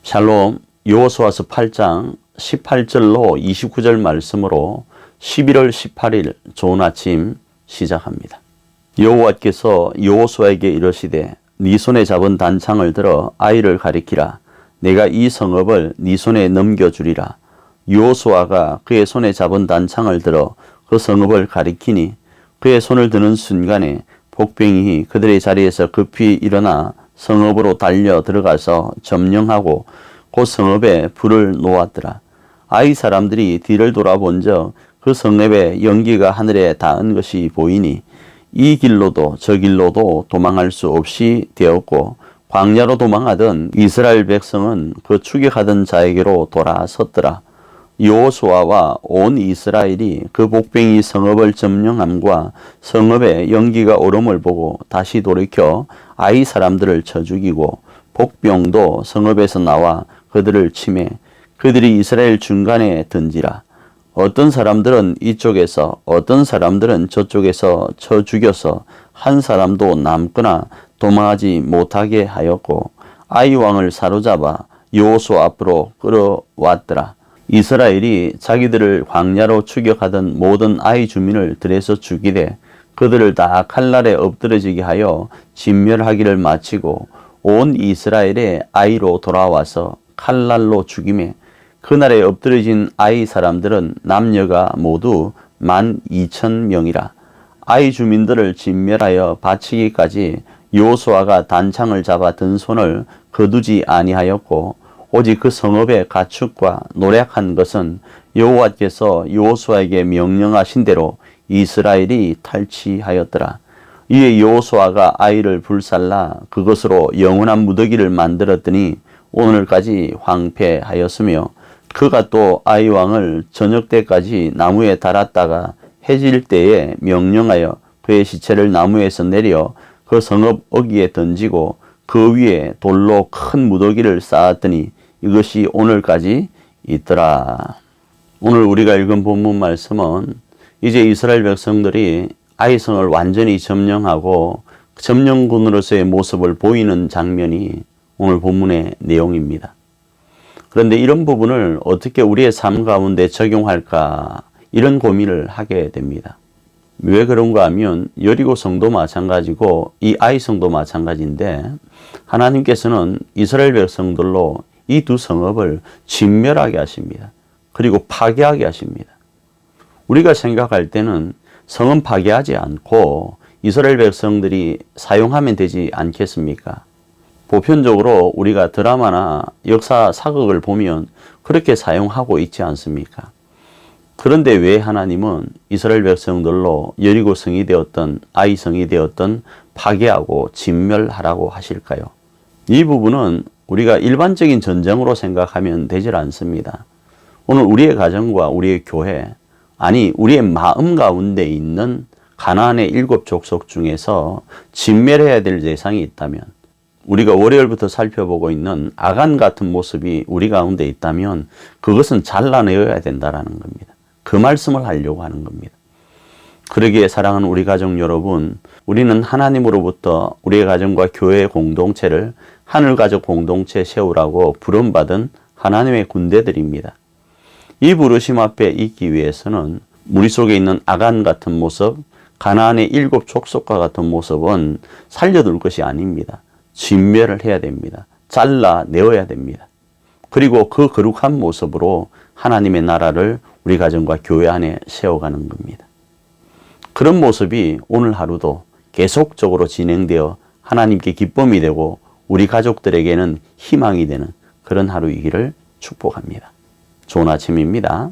샬롬. 여호수아서 8장 18절로 29절 말씀으로 11월 18일 좋은 아침 시작합니다. 여호와께서 여호수아에게 이르시되 네 손에 잡은 단창을 들어 아이를 가리키라. 내가 이 성읍을 네 손에 넘겨주리라. 여호수아가 그의 손에 잡은 단창을 들어 그 성읍을 가리키니 그의 손을 드는 순간에 복병이 그들의 자리에서 급히 일어나 성읍으로 달려 들어가서 점령하고 그 성읍에 불을 놓았더라. 아이 사람들이 뒤를 돌아본 적 그 성읍의 연기가 하늘에 닿은 것이 보이니 이 길로도 저 길로도 도망할 수 없이 되었고 광야로 도망하던 이스라엘 백성은 그 추격하던 자에게로 돌아섰더라. 여호수아와 온 이스라엘이 그 복병이 성읍을 점령함과 성읍의 연기가 오름을 보고 다시 돌이켜 아이 사람들을 쳐 죽이고 복병도 성읍에서 나와 그들을 치매 그들이 이스라엘 중간에 든지라. 어떤 사람들은 이쪽에서 어떤 사람들은 저쪽에서 쳐 죽여서 한 사람도 남거나 도망하지 못하게 하였고 아이 왕을 사로잡아 여호수아 앞으로 끌어왔더라. 이스라엘이 자기들을 광야로 추격하던 모든 아이 주민을 들에서 죽이되 그들을 다 칼날에 엎드러지게 하여 진멸하기를 마치고 온 이스라엘의 아이로 돌아와서 칼날로 죽이매 그날에 엎드러진 아이 사람들은 남녀가 모두 12,000명이라. 아이 주민들을 진멸하여 바치기까지 여호수아가 단창을 잡아 든 손을 거두지 아니하였고 오직 그 성읍의 가축과 노력한 것은 여호와께서 여호수아에게 명령하신 대로 이스라엘이 탈취하였더라. 이에 여호수아가 아이를 불살라 그것으로 영원한 무더기를 만들었더니 오늘까지 황폐하였으며 그가 또 아이 왕을 저녁 때까지 나무에 달았다가 해질 때에 명령하여 그의 시체를 나무에서 내려 그 성읍 어귀에 던지고 그 위에 돌로 큰 무더기를 쌓았더니 이것이 오늘까지 있더라. 오늘 우리가 읽은 본문 말씀은 이제 이스라엘 백성들이 아이성을 완전히 점령하고 점령군으로서의 모습을 보이는 장면이 오늘 본문의 내용입니다. 그런데 이런 부분을 어떻게 우리의 삶 가운데 적용할까 이런 고민을 하게 됩니다. 왜 그런가 하면 여리고성도 마찬가지고 이 아이성도 마찬가지인데 하나님께서는 이스라엘 백성들로 이 두 성읍을 진멸하게 하십니다. 그리고 파괴하게 하십니다. 우리가 생각할 때는 성은 파괴하지 않고 이스라엘 백성들이 사용하면 되지 않겠습니까? 보편적으로 우리가 드라마나 역사 사극을 보면 그렇게 사용하고 있지 않습니까? 그런데 왜 하나님은 이스라엘 백성들로 여리고성이 되었던 아이성이 되었던 파괴하고 진멸하라고 하실까요? 이 부분은 우리가 일반적인 전쟁으로 생각하면 되질 않습니다. 오늘 우리의 가정과 우리의 교회, 아니 우리의 마음 가운데 있는 가나안의 7 족속 중에서 진멸해야 될 대상이 있다면 우리가 월요일부터 살펴보고 있는 아간 같은 모습이 우리 가운데 있다면 그것은 잘라내어야 된다는 겁니다. 그 말씀을 하려고 하는 겁니다. 그러기에 사랑하는 우리 가족 여러분, 우리는 하나님으로부터 우리의 가정과 교회의 공동체를 하늘가족 공동체 세우라고 부름받은 하나님의 군대들입니다. 이 부르심 앞에 있기 위해서는 우리 속에 있는 아간 같은 모습, 가나안의 7 족속과 같은 모습은 살려둘 것이 아닙니다. 진멸을 해야 됩니다. 잘라내어야 됩니다. 그리고 그 거룩한 모습으로 하나님의 나라를 우리 가정과 교회 안에 세워가는 겁니다. 그런 모습이 오늘 하루도 계속적으로 진행되어 하나님께 기쁨이 되고 우리 가족들에게는 희망이 되는 그런 하루이기를 축복합니다. 좋은 아침입니다.